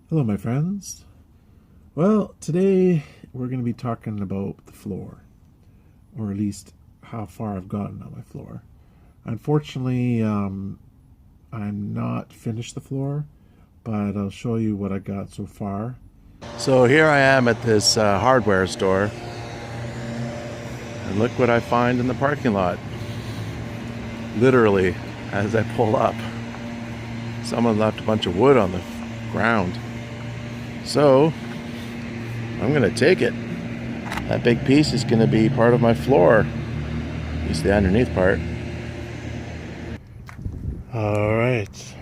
Hello, my friends. Well, today we're going to be talking about the floor, or at least how far I've gotten on my floor. Unfortunately, I'm not finished the floor, but I'll show you what I got so far. So here I am at this hardware store, and look what I find in the parking lot. Literally, as I pull up, someone left a bunch of wood on the ground. So I'm gonna take it. That big piece is gonna be part of my floor, at least the underneath part. All right.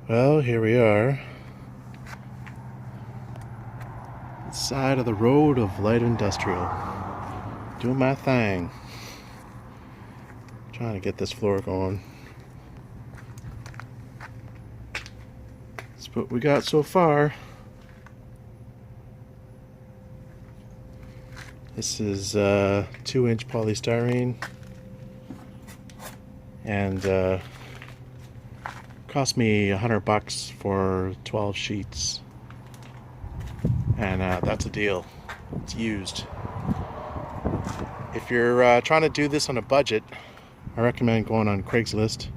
Well, here we are. Side of the road of light industrial. Doing my thing. Trying to get this floor going. That's what we got so far. This is 2-inch polystyrene, and cost me $100 for 12 sheets, and that's a deal. It's used. If you're trying to do this on a budget, I recommend going on Craigslist,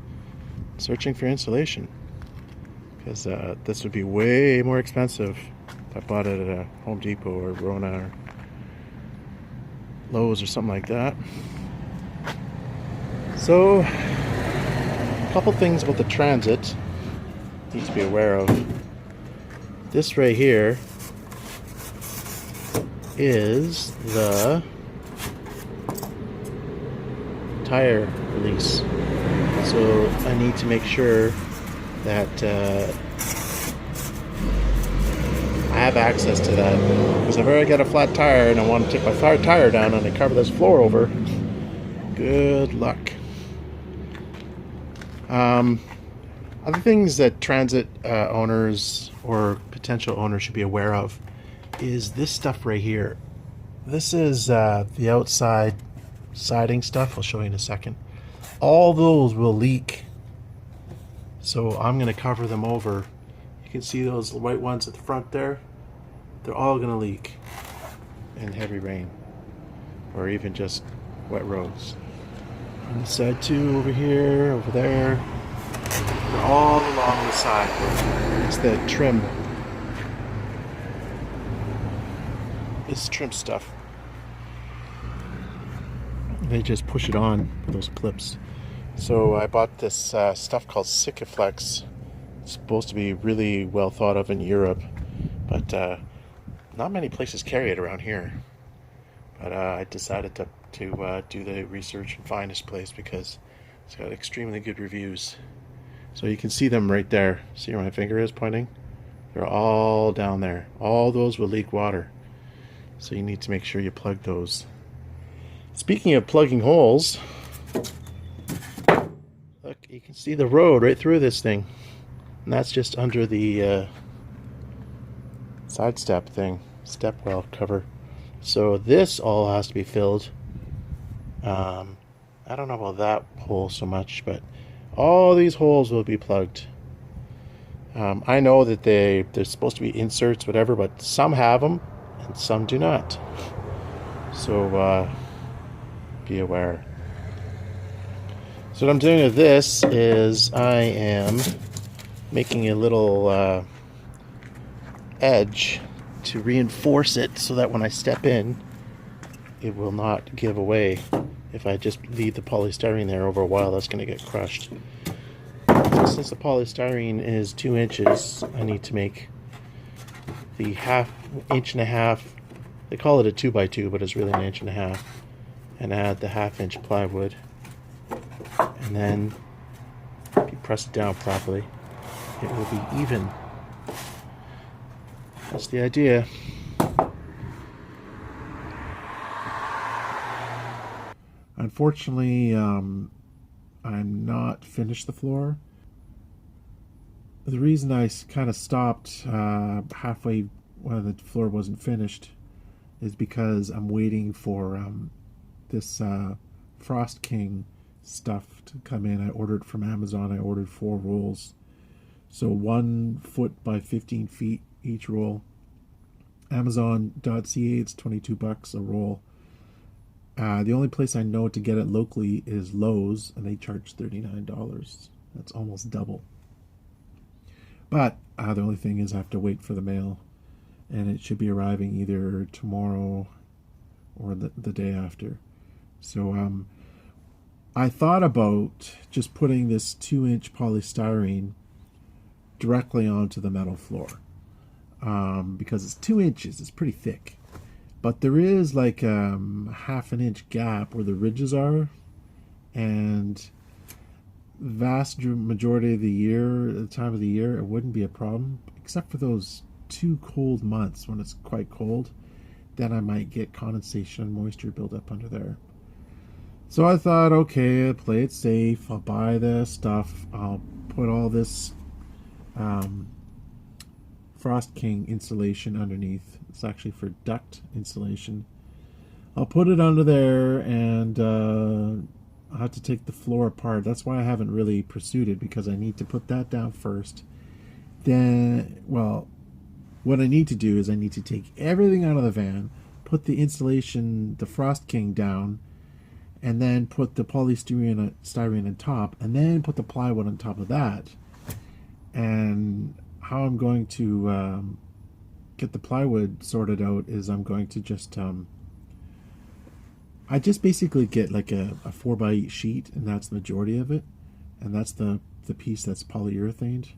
searching for insulation, because this would be way more expensive if I bought it at a Home Depot or Rona or Lowe's or something like that. So, a couple things about the transit you need to be aware of. This right here is the tire release. So I need to make sure that I have access to that, because I've already got a flat tire and I want to take my flat tire down and I cover this floor over. Good luck. Other things that transit owners or potential owners should be aware of is this stuff right here. This is the outside siding stuff. I'll show you in a second. All those will leak, so I'm going to cover them over. You can see those white ones at the front there. They're all going to leak in heavy rain, or even just wet roads. On this side too, over here, over there. They're all along the side. It's the trim. It's trim stuff. They just push it on with those clips. So I bought this stuff called Sikaflex. It's supposed to be really well thought of in Europe, but not many places carry it around here. But I decided to do the research and find this place because it's got extremely good reviews. So you can see them right there. See where my finger is pointing? They're all down there. All those will leak water. So you need to make sure you plug those. Speaking of plugging holes, look, you can see the road right through this thing. And that's just under the side step thing, step well cover. So this all has to be filled. I don't know about that hole so much, but all these holes will be plugged. I know that they're supposed to be inserts, whatever, but some have them and some do not. So be aware. So what I'm doing with this is I am making a little edge to reinforce it so that when I step in, it will not give away. If I just leave the polystyrene there over a while, that's going to get crushed. Since the polystyrene is 2 inches, I need to make the 1.5 inches. They call it a 2x2, but it's really 1.5 inches. And add the 1/2 inch plywood. And then, if you press it down properly, it will be even. That's the idea. Unfortunately, I'm not finished the floor. The reason I kind of stopped halfway when the floor wasn't finished is because I'm waiting for this Frost King stuff to come in. I ordered from Amazon. I ordered 4 rolls. So 1 foot by 15 feet each roll. Amazon.ca, it's $22 a roll. The only place I know to get it locally is Lowe's, and they charge $39. That's almost double. But the only thing is I have to wait for the mail, and it should be arriving either tomorrow or the day after. So I thought about just putting this 2-inch polystyrene directly onto the metal floor, because it's 2 inches. It's pretty thick, but there is like a half an inch gap where the ridges are, and vast majority of the year, the time of the year, it wouldn't be a problem, except for those 2 cold months when it's quite cold. Then I might get condensation and moisture build up under there. So I thought, okay, I'll play it safe. I'll buy the stuff. I'll put all this Frost King insulation underneath. It's actually for duct insulation. I'll put it under there, and I'll have to take the floor apart. That's why I haven't really pursued it, because I need to put that down first. Then, well, what I need to do is I need to take everything out of the van, put the insulation, the Frost King down, and then put the polystyrene on top, and then put the plywood on top of that. And how I'm going to get the plywood sorted out is I'm going to just I just basically get like a 4x8 sheet, and that's the majority of it, and that's the piece that's polyurethaned.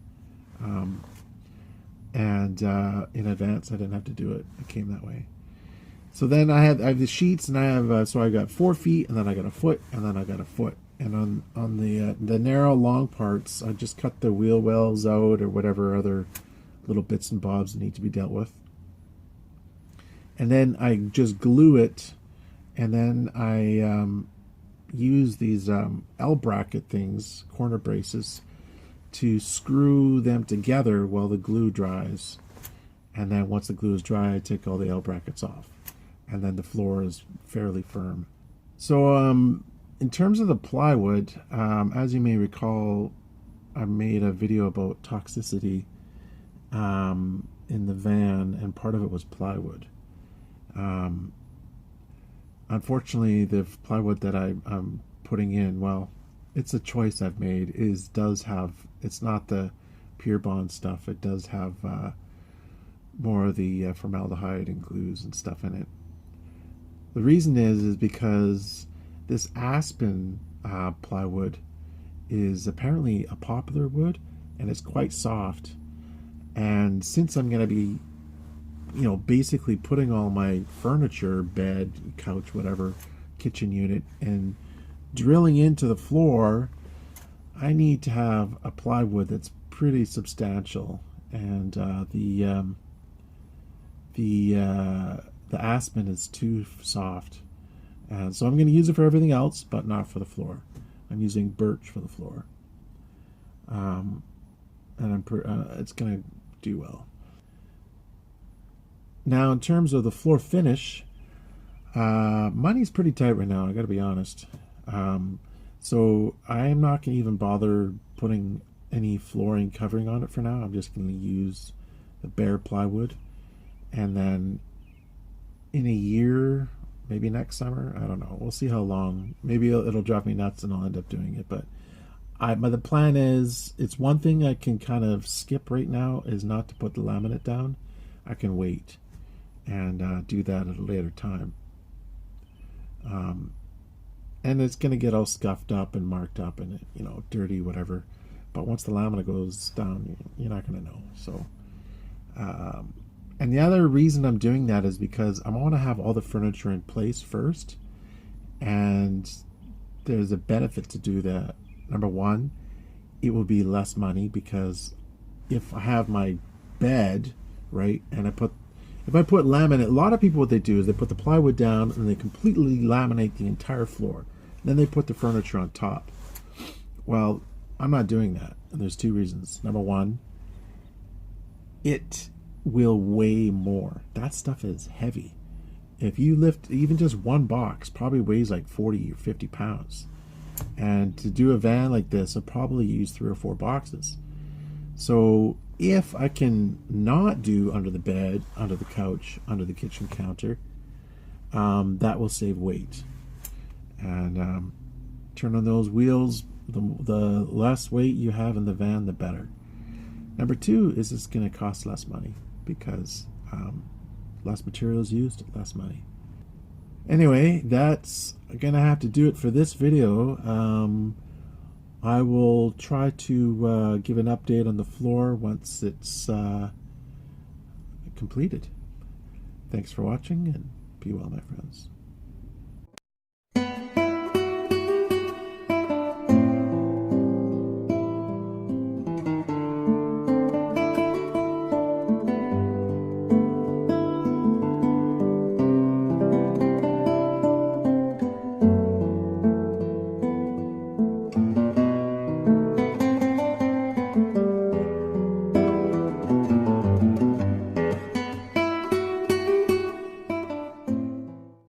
And in advance I didn't have to do it. It came that way. So then I have the sheets, and I have so I got 4 feet, and then I got a foot, and then I got a foot. And on the narrow long parts, I just cut the wheel wells out, or whatever other little bits and bobs that need to be dealt with. And then I just glue it, and then I use these L bracket things, corner braces, to screw them together while the glue dries. And then once the glue is dry, I take all the L brackets off, and then the floor is fairly firm. So in terms of the plywood, as you may recall, I made a video about toxicity in the van, and part of it was plywood. Unfortunately, the plywood that I'm putting in, well, it's a choice I've made, does have, it's not the Pure Bond stuff. It does have more of the formaldehyde and glues and stuff in it. The reason is because this aspen plywood is apparently a popular wood, and it's quite soft. And since I'm going to be, basically putting all my furniture, bed, couch, whatever, kitchen unit, and drilling into the floor, I need to have a plywood that's pretty substantial. And the aspen is too soft. And so I'm going to use it for everything else, but not for the floor. I'm using birch for the floor. And it's going to do well. Now, in terms of the floor finish, money's pretty tight right now, I got to be honest. So I'm not going to even bother putting any flooring covering on it for now. I'm just going to use the bare plywood. And then in a year, maybe next summer, I don't know. We'll see how long. Maybe it'll drive me nuts and I'll end up doing it. But the plan is, it's one thing I can kind of skip right now is not to put the laminate down. I can wait and do that at a later time. And it's going to get all scuffed up and marked up and, dirty, whatever. But once the laminate goes down, you're not going to know. So, and the other reason I'm doing that is because I want to have all the furniture in place first. And there's a benefit to do that. Number one, it will be less money, because if I have my bed, right, and if I put laminate, a lot of people, what they do is they put the plywood down and they completely laminate the entire floor. Then they put the furniture on top. Well, I'm not doing that. And there's two reasons. Number one, it will weigh more. That stuff is heavy. If you lift even just one box, probably weighs like 40 or 50 pounds. And to do a van like this, I'll probably use 3 or 4 boxes. So if I can not do under the bed, under the couch, under the kitchen counter, that will save weight. And turn on those wheels, the less weight you have in the van, the better. Number two is it's going to cost less money because less materials used, less money. Anyway, that's going to have to do it for this video. I will try to give an update on the floor once it's completed. Thanks for watching, and be well, my friends.